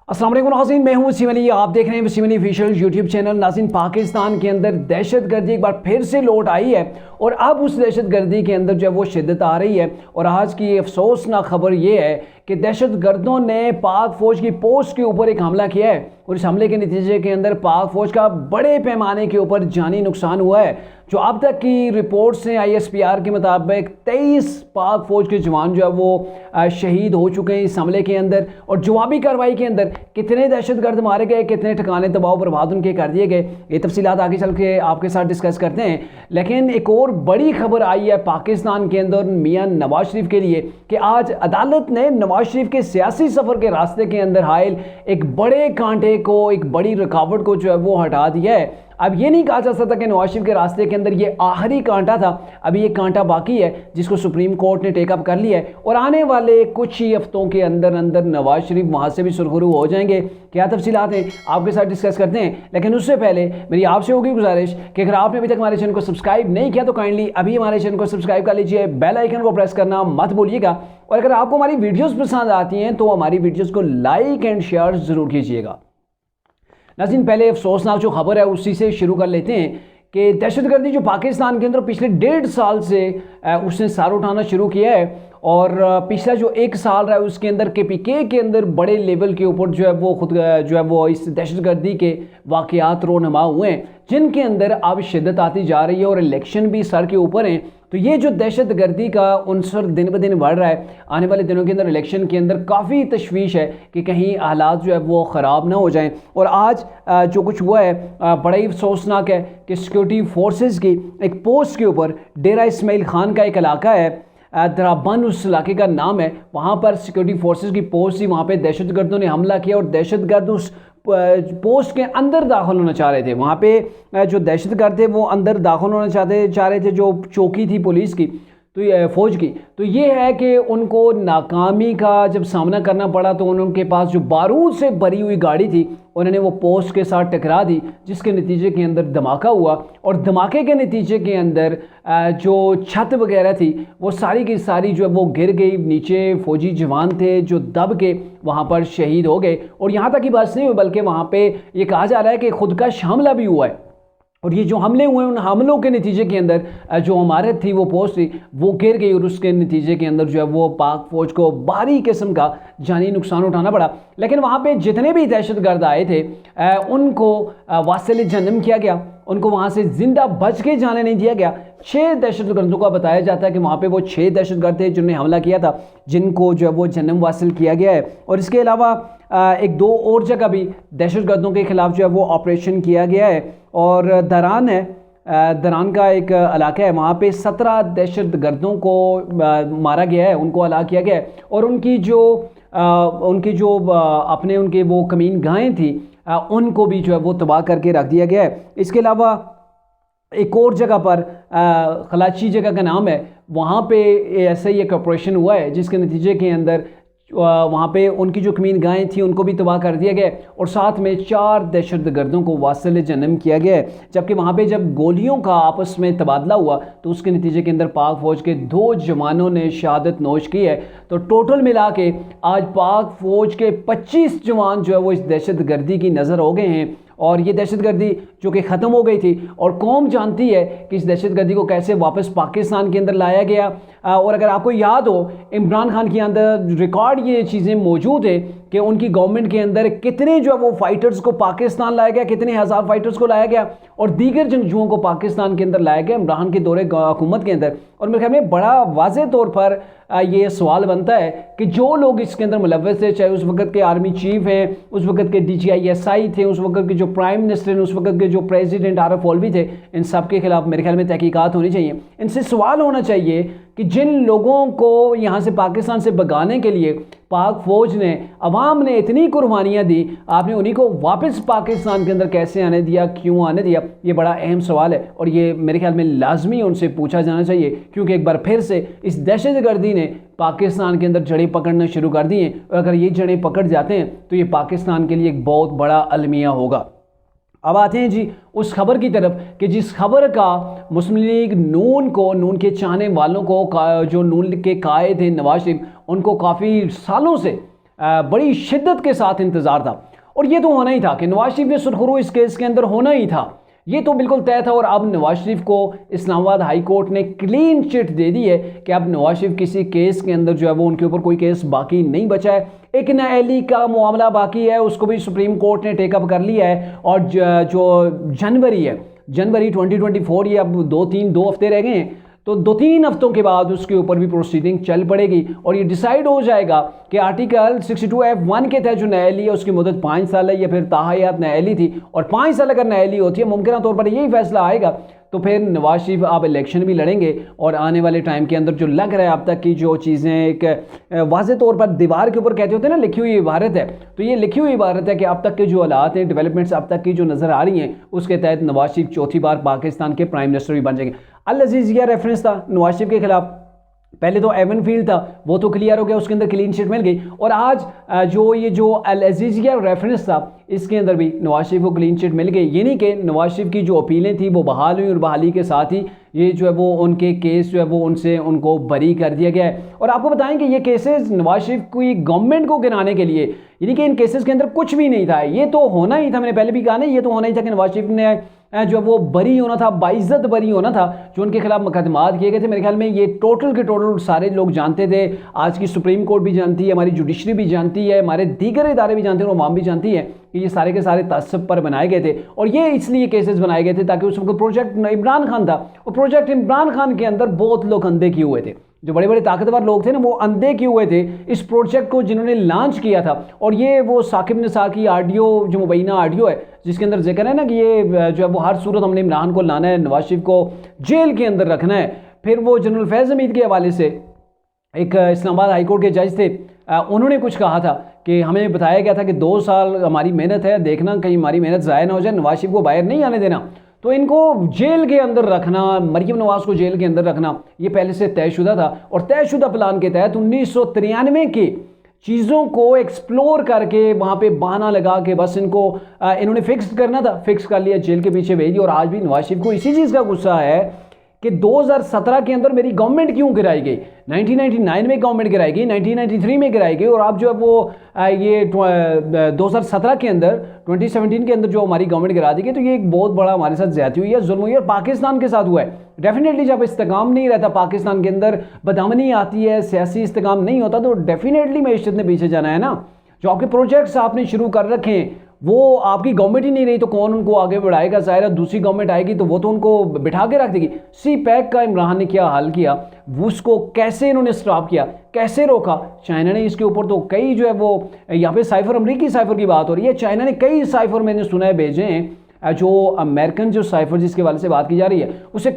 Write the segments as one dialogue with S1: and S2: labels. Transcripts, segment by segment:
S1: अस्सलाम वालेकुम नाज़रीन, मैं हूं वसीम अली। आप देख रहे हैं Waseem Ali official YouTube channel. नाज़रीन, पाकिस्तान के अंदर दहशतगर्दी एक बार फिर से लौट आई है और अब उस दहशतगर्दी के अंदर जो है वो शिद्दत आ रही है। और आज की अफसोसनाक खबर ये है कि दहशतगर्दों ने पाक फ़ौज की पोस्ट के ऊपर एक हमला किया है और इस हमले के नतीजे के अंदर पाक फ़ौज का बड़े पैमाने के ऊपर जानी नुकसान हुआ है। जो अब तक की रिपोर्ट्स हैं ISPR के मुताबिक 23 पाक फ़ौज के जवान जो है वो शहीद हो चुके हैं इस हमले के अंदर। और जवाबी कार्रवाई के अंदर कितने दहशतगर्द मारे गए, कितने ठिकाने तबाह बर्बाद उनके कर दिए गए, ये तफसीलात आगे चल के आपके साथ डिस्कस करते हैं। लेकिन एक और बड़ी खबर आई है पाकिस्तान के अंदर मियाँ नवाज शरीफ के लिए कि आज अदालत ने नवाज शरीफ के सियासी सफ़र के रास्ते के अंदर हायल एक बड़े कांटे को, एक बड़ी रुकावट को जो है वो हटा दिया है। अब ये नहीं कहा जा सकता कि नवाज शरीफ के रास्ते के अंदर ये आखिरी कांटा था, अभी ये कांटा बाकी है जिसको सुप्रीम कोर्ट ने टेकअप कर लिया है और आने वाले कुछ ही हफ्तों के अंदर अंदर नवाज शरीफ वहाँ से भी सुरखरू हो जाएंगे। क्या तफसीलात हैं आपके साथ डिस्कस करते हैं, लेकिन उससे पहले मेरी आपसे होगी गुजारिश कि अगर आपने अभी तक हमारे चैनल को सब्सक्राइब नहीं किया तो काइंडली अभी हमारे चैनल को सब्सक्राइब कर लीजिए, बेल आइकन को प्रेस करना मत भूलिएगा। और अगर आपको हमारी वीडियोज़ पसंद आती हैं तो हमारी वीडियोज़ को लाइक एंड शेयर ज़रूर कीजिएगा। नाज़रीन, पहले अफसोसनाक जो खबर है उसी से शुरू कर लेते हैं कि दहशतगर्दी जो पाकिस्तान के अंदर पिछले 1.5 साल से उसने सार उठाना शुरू किया है और पिछला जो 1 साल रहा है उसके अंदर KPK के अंदर बड़े लेवल के ऊपर जो है वो खुद जो है वो इस दहशतगर्दी के वाक़यात रोनमा हुए हैं जिनके अंदर अब शिद्दत आती जा रही है और इलेक्शन भी सर के ऊपर हैं। तो ये जो दहशतगर्दी का उनसर दिन ब दिन बढ़ रहा है, आने वाले दिनों के अंदर इलेक्शन के अंदर काफ़ी तशवीश है कि कहीं हालात जो है वो ख़राब ना हो जाएं। और आज जो कुछ हुआ है बड़ा ही अफसोसनाक है कि सिक्योरिटी फोर्सेस की एक पोस्ट के ऊपर डेरा इस्माइल खान का एक इलाका है, दराबन उस इलाके का नाम है, वहाँ पर सिक्योरिटी फोर्सेस की पोस्ट थी, वहाँ पे दहशतगर्दों ने हमला किया और दहशतगर्द उस पोस्ट के अंदर दाखिल होना चाह रहे थे। वहाँ पे जो दहशतगर्द थे वो अंदर दाखिल होना चाह रहे थे जो चौकी थी पुलिस की, तो फ़ौज की। तो ये है कि उनको नाकामी का जब सामना करना पड़ा तो उनके पास जो बारूद से भरी हुई गाड़ी थी उन्होंने वो पोस्ट के साथ टकरा दी, जिसके नतीजे के अंदर धमाका हुआ और धमाके के नतीजे के अंदर जो छत वगैरह थी वो सारी की सारी जो है वो गिर गई। नीचे फ़ौजी जवान थे जो दब के वहाँ पर शहीद हो गए। और यहाँ तक की बात नहीं हुई बल्कि वहाँ पे ये कहा जा रहा है कि खुदकश हमला भी हुआ है और ये जो हमले हुए उन हमलों के नतीजे के अंदर जो इमारत थी वो पोस्ट थी वो गिर गई और उसके नतीजे के अंदर जो है वो पाक फ़ौज को भारी किस्म का जानी नुकसान उठाना पड़ा। लेकिन वहाँ पे जितने भी दहशतगर्द आए थे उनको वासिल जन्म किया गया, उनको वहाँ से ज़िंदा बच के जाने नहीं दिया गया। 6 दहशतगर्दों का बताया जाता है कि वहाँ पे वो 6 दहशतगर्द थे जिन्होंने हमला किया था, जिनको जो है वो जन्म वासिल किया गया है। और इसके अलावा 1-2 और जगह भी दहशतगर्दों के ख़िलाफ़ जो है वो ऑपरेशन किया गया है। और दरान है, दरान का एक इलाका है, वहाँ पे 17 दहशतगर्दों को मारा गया है, उनको हलाक किया गया है। और उनकी जो अपने उनके वो कमीन गाहें थी उनको भी जो है वो तबाह करके रख दिया गया है। इसके अलावा एक और जगह पर खलाची जगह का नाम है, वहाँ पे ऐसा ही एक ऑपरेशन हुआ है जिसके नतीजे के अंदर वहाँ पे उनकी जो कमीन गायें थी उनको भी तबाह कर दिया गया और साथ में 4 दहशतगर्दों को वासिल जन्म किया गया है। जबकि वहाँ पे जब गोलियों का आपस में तबादला हुआ तो उसके नतीजे के अंदर पाक फ़ौज के 2 जवानों ने शहादत नोश की है। तो टोटल मिला के आज पाक फ़ौज के 25 जवान जो है वो इस दहशतगर्दी की नज़र हो गए हैं और ये दहशतगर्दी जो कि ख़त्म हो गई थी और कौम जानती है कि इस दहशतगर्दी को कैसे वापस पाकिस्तान के अंदर लाया गया। और अगर आपको याद हो इमरान खान के अंदर रिकॉर्ड ये चीज़ें मौजूद है कि उनकी गवर्नमेंट के अंदर कितने जो है वो फ़ाइटर्स को पाकिस्तान लाया गया, कितने हज़ार फ़ाइटर्स को लाया गया और दीगर जंगजुओं को पाकिस्तान के अंदर लाया गया इमरान के दौरे हुकूमत के अंदर। और मेरे ख्याल में बड़ा वाज़े तौर पर ये सवाल बनता है कि जो लोग इसके अंदर मुलव्वस थे, चाहे उस वक्त के आर्मी चीफ हैं, उस वक्त के DGISI थे, उस वक्त के जो प्राइम मिनिस्टर हैं, उस वक्त के जो प्रेसिडेंट आरफ अलवी थे, इन सब के खिलाफ मेरे ख्याल में तहकीकात होनी चाहिए। इनसे सवाल होना चाहिए कि जिन लोगों को यहाँ से पाकिस्तान से भगाने के लिए पाक फ़ौज ने, अवाम ने इतनी कुर्बानियाँ दी, आपने उन्हीं को वापस पाकिस्तान के अंदर कैसे आने दिया, क्यों आने दिया, ये बड़ा अहम सवाल है और ये मेरे ख्याल में लाजमी उनसे पूछा जाना चाहिए। क्योंकि एक बार फिर से इस दहशतगर्दी ने पाकिस्तान के अंदर जड़ें पकड़ना शुरू कर दी हैं और अगर ये जड़ें पकड़ जाते हैं तो ये पाकिस्तान के लिए एक बहुत बड़ा अलमिया होगा। अब आते हैं जी उस खबर की तरफ कि जिस खबर का मुस्लिम लीग नून के चाहने वालों को जो नून के कायद हैं नवाज शरीफ, उनको काफ़ी सालों से बड़ी शिद्दत के साथ इंतज़ार था। और ये तो होना ही था कि नवाज शरीफ ने सुरखरू इस केस के अंदर होना ही था, ये तो बिल्कुल तय था। और अब नवाज शरीफ को इस्लामाबाद हाई कोर्ट ने क्लीन चिट दे दी है कि अब नवाज शरीफ किसी केस के अंदर जो है वो उनके ऊपर कोई केस बाकी नहीं बचा है। एक नाअहली का मामला बाकी है, उसको भी सुप्रीम कोर्ट ने टेकअप कर लिया है। और जो जनवरी 2024, ये अब 2 हफ्ते रह गए हैं, तो 2-3 हफ्तों के बाद उसके ऊपर भी प्रोसीडिंग चल पड़ेगी और ये डिसाइड हो जाएगा कि आर्टिकल 62F1 के तहत जो नाअहली है उसकी मुद्दत 5 साल है या फिर ताहयात नाअहली थी। और 5 साल अगर नाअहली होती है, मुमकिन तौर पर यही फैसला आएगा, तो फिर नवाज शरीफ आप इलेक्शन भी लड़ेंगे। और आने वाले टाइम के अंदर जो लग रहा है अब तक की जो चीज़ें एक वाज़े तौर पर दीवार के ऊपर कहते होते हैं ना, लिखी हुई इबारत है, तो ये लिखी हुई इबारत है कि अब तक के जो हालात हैं, डेवलपमेंट्स अब तक की जो नज़र आ रही हैं, उसके तहत नवाज शरीफ चौथी बार पाकिस्तान के प्राइम मिनिस्टर भी बन जाएंगे। अल अजीज़िया रेफरेंस था नवाज शरीफ के खिलाफ, पहले तो एवन फील्ड था, वो तो क्लियर हो गया, उसके अंदर क्लीन चिट मिल गई। और आज जो अल अजीज़िया रेफरेंस था, इसके अंदर भी नवाज शरीफ को क्लीन चिट मिल गई। ये नहीं कि नवाज शरीफ की जो अपीलें थी वो बहाल हुई और बहाली के साथ ही ये जो है वो उनके केस जो है वो उनको बरी कर दिया गया है। और आपको बताएं कि ये केसेस नवाज शरीफ की गवर्नमेंट को गिराने के लिए, यानी कि इन केसेस के अंदर कुछ भी नहीं था, ये तो होना ही था। मैंने पहले भी कहा ना, ये तो होना ही था कि नवाज शरीफ ने जो वो बरी होना था, बाइज्जत बरी होना था। जो उनके खिलाफ मुकदमात किए गए थे, मेरे ख्याल में ये टोटल के टोटल सारे लोग जानते थे। आज की सुप्रीम कोर्ट भी जानती है, हमारी जुडिशरी भी जानती है, हमारे दीगर इदारे भी जानते हैं और अवाम भी जानती है कि ये सारे के सारे तसब पर बनाए गए थे। और ये इसलिए केसेस बनाए गए थे ताकि उस वक्त प्रोजेक्ट इमरान खान था, और प्रोजेक्ट इमरान खान के अंदर बहुत लोग अंधे किए हुए थे। जो बड़े बड़े ताकतवर लोग थे ना, वो अंधे किए हुए थे इस प्रोजेक्ट को जिन्होंने लॉन्च किया था। और ये वो साकिब निसार की ऑडियो, जो मुबैना ऑडियो है, जिसके अंदर जिक्र है ना कि ये जो है वो हर सूरत हमने इमरान को लाना है, नवाज शरीफ को जेल के अंदर रखना है। फिर वो जनरल फैज़ हमीद के हवाले से एक इस्लामाबाद हाई कोर्ट के जज थे, उन्होंने कुछ कहा था कि हमें बताया गया था कि 2 साल हमारी मेहनत है, देखना कहीं हमारी मेहनत ज़ाया ना हो जाए, नवाज शरीफ को बाहर नहीं आने देना, तो इनको जेल के अंदर रखना, मरीम नवाज को जेल के अंदर रखना, ये पहले से तयशुदा था। और तयशुदा प्लान के तहत 1993 के चीज़ों को एक्सप्लोर करके वहाँ पे बहाना लगा के बस इन्होंने फिक्स करना था, फिक्स कर लिया, जेल के पीछे भेज दिया। और आज भी नवाज शरीफ को इसी चीज़ का गुस्सा है कि 2017 के अंदर मेरी गवर्नमेंट क्यों गिराई गई, 1999 में गवर्नमेंट गिराई गई, 1993 में गिराई गई, और अब जो है वो ये 2017 के अंदर 2017 के अंदर जो हमारी गवर्नमेंट गिरा दी गई। तो ये एक बहुत बड़ा हमारे साथ ज्यादती हुई है, जुल्म हुई है, और पाकिस्तान के साथ हुआ है। डेफिनेटली जब इस्तेकाम नहीं रहता, पाकिस्तान के अंदर बदअमनी आती है, सियासी इस्तेकाम नहीं होता, तो डेफिनेटली मैशत ने पीछे जाना है ना। जो आपके प्रोजेक्ट्स आपने शुरू कर रखे हैं, वो आपकी गवर्नमेंट ही नहीं रही तो कौन उनको आगे बढ़ाएगा? ज़ाहिर है दूसरी गवर्नमेंट आएगी तो वो तो उनको बिठा के रख देगी। सी पैक का इमरान ने क्या हाल किया, उसको कैसे इन्होंने स्टॉप किया, कैसे रोका? चाइना ने इसके ऊपर तो कई जो है वो, यहाँ पे साइफर, अमरीकी साइफर की बात हो रही है, चाइना ने कई साइफर मैंने सुना है भेजे हैं। जो अमेरिकन जो साइफर जिसके वाले से बात की जा रही है, उसे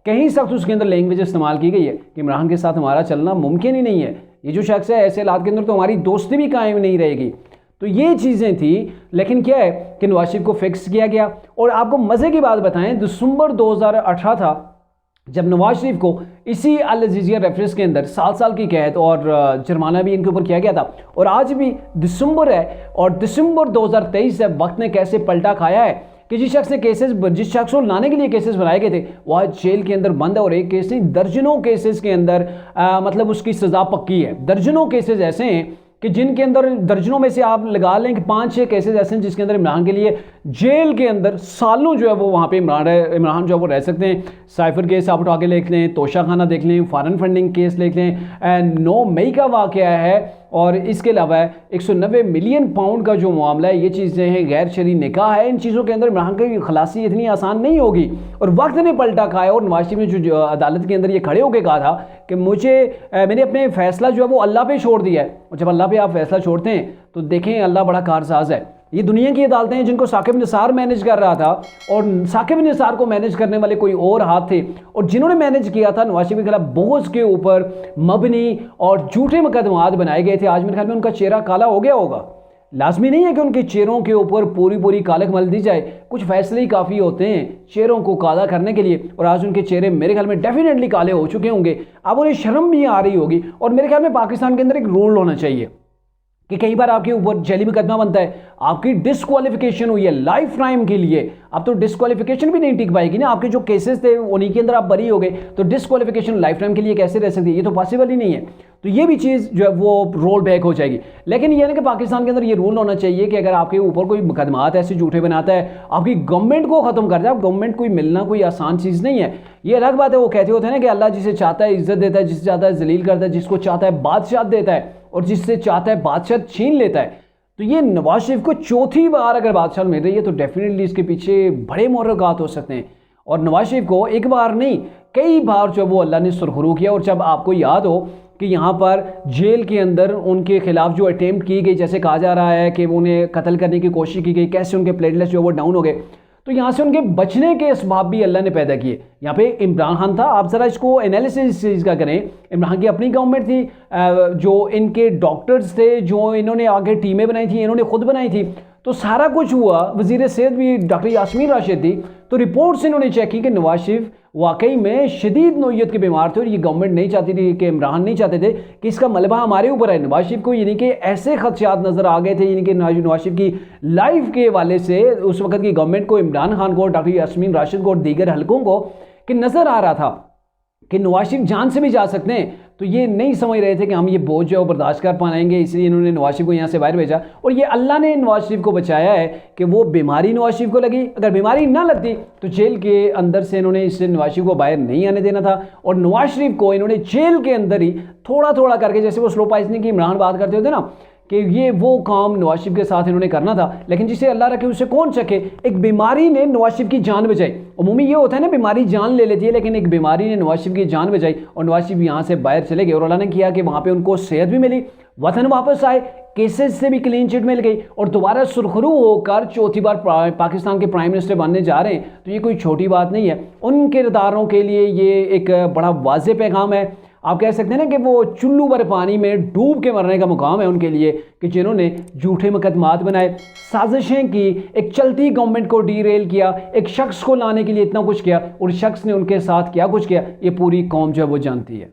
S1: कहीं सख्त उसके अंदर लैंग्वेज इस्तेमाल की गई है कि इमरान के साथ हमारा चलना मुमकिन ही नहीं है। ये जो शख्स है, ऐसे हालात के अंदर तो हमारी दोस्ती भी कायम नहीं रहेगी। तो ये चीज़ें थी, लेकिन क्या है कि नवाज शरीफ को फिक्स किया गया। और आपको मज़े की बात बताएं, दिसंबर 2018 था जब नवाज शरीफ को इसी अल अजीज़िया रेफरेंस के अंदर 7 साल की कैद और जुर्माना भी इनके ऊपर किया गया था। और आज भी दिसंबर है और दिसंबर 2023 है, वक्त ने कैसे पलटा खाया है कि जिस शख्स को लाने के लिए केसेस बनाए गए थे वो आज जेल के अंदर बंद है। और एक केस नहीं, दर्जनों केसेस के अंदर मतलब उसकी सज़ा पक्की है। दर्जनों केसेस ऐसे हैं कि जिनके अंदर, दर्जनों में से आप लगा लें कि 5-6 केसेस ऐसे हैं जिसके अंदर इमरान के लिए जेल के अंदर सालों जो है वो वहाँ पे इमरान जो है वो रह सकते हैं। साइफर केस आप उठा के देख लें, तोशा खाना देख लें, फॉरेन फंडिंग केस देख लें, 9 मई का वाक़या है। और इसके अलावा 190 मिलियन पाउंड का जो मामला है, ये चीज़ें हैं, गैर शरई निकाह है। इन चीज़ों के अंदर इमरान की खलासी इतनी आसान नहीं होगी और वक्त ने पलटा खाया। और नवाज शरीफ ने जो अदालत के अंदर ये खड़े होकर कहा था कि मैंने अपने फैसला जो है वो अल्लाह पे छोड़ दिया है। और जब अल्लाह पे आप फैसला छोड़ते हैं तो देखें अल्लाह बड़ा कारसाज है। ये दुनिया की अदालतें हैं जिनको साकिब निसार मैनेज कर रहा था, और साकिब निसार को मैनेज करने वाले कोई और हाथ थे, और जिन्होंने मैनेज किया था नवाज शरीफ के खिलाफ बोझ के ऊपर मबनी और झूठे मुकदमात बनाए गए थे। आज मेरे ख्याल में उनका चेहरा काला हो गया होगा। लाजमी नहीं है कि उनके चेहरों के ऊपर पूरी कालक मल दी जाए, कुछ फैसले ही काफ़ी होते हैं चेहरों को काला करने के लिए। और आज उनके चेहरे मेरे ख्याल में डेफिनेटली काले हो चुके होंगे। अब उन्हें शर्म भी आ रही होगी। और मेरे ख्याल में पाकिस्तान के अंदर एक रूल होना चाहिए कि कई बार आपके ऊपर जेली मुकदमा बनता है, आपकी डिस्क्वालिफिकेशन हुई है लाइफ टाइम के लिए। अब तो डिस्क्वालिफिकेशन भी नहीं टिक पाएगी ना, आपके जो केसेस थे उन्हीं के अंदर आप बरी हो गए, तो डिस्क्वालिफिकेशन लाइफ टाइम के लिए कैसे रह सकती है, ये तो पॉसिबल ही नहीं है। तो ये भी चीज़ जो है वो रोल बैक हो जाएगी। लेकिन ये ना कि पाकिस्तान के अंदर ये रूल होना चाहिए कि अगर आपके ऊपर कोई मुकदमात ऐसे झूठे बनाता है, आपकी गवर्नमेंट को ख़त्म कर जाए। गवर्नमेंट को मिलना कोई आसान चीज़ नहीं है। ये अलग बात है, वो कहते होते हैं ना कि अल्लाह जिसे चाहता है इज्जत देता है, जिसे चाहता है जलील करता है, जिसको चाहता है बादशाह देता है, और जिससे चाहता है बादशाह छीन लेता है। तो ये नवाज शरीफ को चौथी बार अगर बादशाह मिल रही है तो डेफिनेटली इसके पीछे बड़े मुहर्रिकात हो सकते हैं। और नवाज शरीफ को एक बार नहीं कई बार जो वो अल्लाह ने सुरखरू किया। और जब आपको याद हो कि यहाँ पर जेल के अंदर उनके खिलाफ जो अटेम्प्ट की गई, जैसे कहा जा रहा है कि उन्हें कत्ल करने की कोशिश की गई, कैसे उनके प्लेटलेट्स जो वो डाउन हो गए, तो यहाँ से उनके बचने के असबाब भी अल्लाह ने पैदा किए। यहाँ पे इमरान खान था, आप ज़रा इसको एनालिसिस इस चीज़ का करें। इमरान खान की अपनी गवर्नमेंट थी, जो इनके डॉक्टर्स थे, जो इन्होंने आगे टीमें बनाई थी, इन्होंने खुद बनाई थी, तो सारा कुछ हुआ। वज़ीर सेहत भी डॉक्टर यास्मीन राशिद थी। तो रिपोर्ट्स इन्होंने चेक की कि नवाज शरीफ वाकई में शदीद नौयत के बीमार थे, और ये गवर्नमेंट नहीं चाहती थी कि इमरान नहीं चाहते थे कि इसका मलबा हमारे ऊपर है। नवाज शरीफ को यानी कि ऐसे खदशात नज़र आ गए थे, यानी कि नवाज शरीफ की लाइफ के हवाले से उस वक्त की गवर्नमेंट को, इमरान खान को, डॉक्टर यास्मीन राशिद को और दीगर हलकों को, कि नज़र आ रहा था कि नवाज शरीफ जान से भी जा सकते हैं। तो ये नहीं समझ रहे थे कि हम ये बोझ जो बर्दाश्त कर पाएंगे, इसलिए इन्होंने नवाज शरीफ को यहाँ से बाहर भेजा। और ये अल्लाह ने नवाज शरीफ को बचाया है कि वो बीमारी नवाज शरीफ को लगी। अगर बीमारी ना लगती तो जेल के अंदर से इन्होंने इससे नवाज शरीफ को बाहर नहीं आने देना था। और नवाज शरीफ को इन्होंने जेल के अंदर ही थोड़ा थोड़ा करके, जैसे वो स्लो पॉइजनिंग की इमरान बात करते होते ना, कि ये वो काम नवाज शरीफ के साथ इन्होंने करना था, लेकिन जिसे अल्लाह रखे उसे कौन चखे। एक बीमारी ने नवाज शरीफ की जान बचाई। उमूमी ये होता है ना, बीमारी जान ले लेती है, लेकिन एक बीमारी ने नवाज शरीफ की जान बचाई और नवाज शरीफ यहाँ से बाहर चले गए। और अल्लाह ने किया कि वहाँ पे उनको सेहत भी मिली, वतन वापस आए, केसेस से भी क्लीन चिट मिल गई, और दोबारा सुरखरू होकर चौथी बार पाकिस्तान के प्राइम मिनिस्टर बनने जा रहे हैं। तो ये कोई छोटी बात नहीं है। उन किरदारों के लिए ये एक बड़ा वाज़ेह पैगाम है। आप कह सकते हैं ना कि वो चुल्लू भर पानी में डूब के मरने का मुकाम है उनके लिए, कि जिन्होंने झूठे मुकदमात बनाए, साजिशें की, एक चलती गवर्नमेंट को डीरेल किया, एक शख्स को लाने के लिए इतना कुछ किया, और शख्स ने उनके साथ क्या कुछ किया ये पूरी कौम जो है वो जानती है।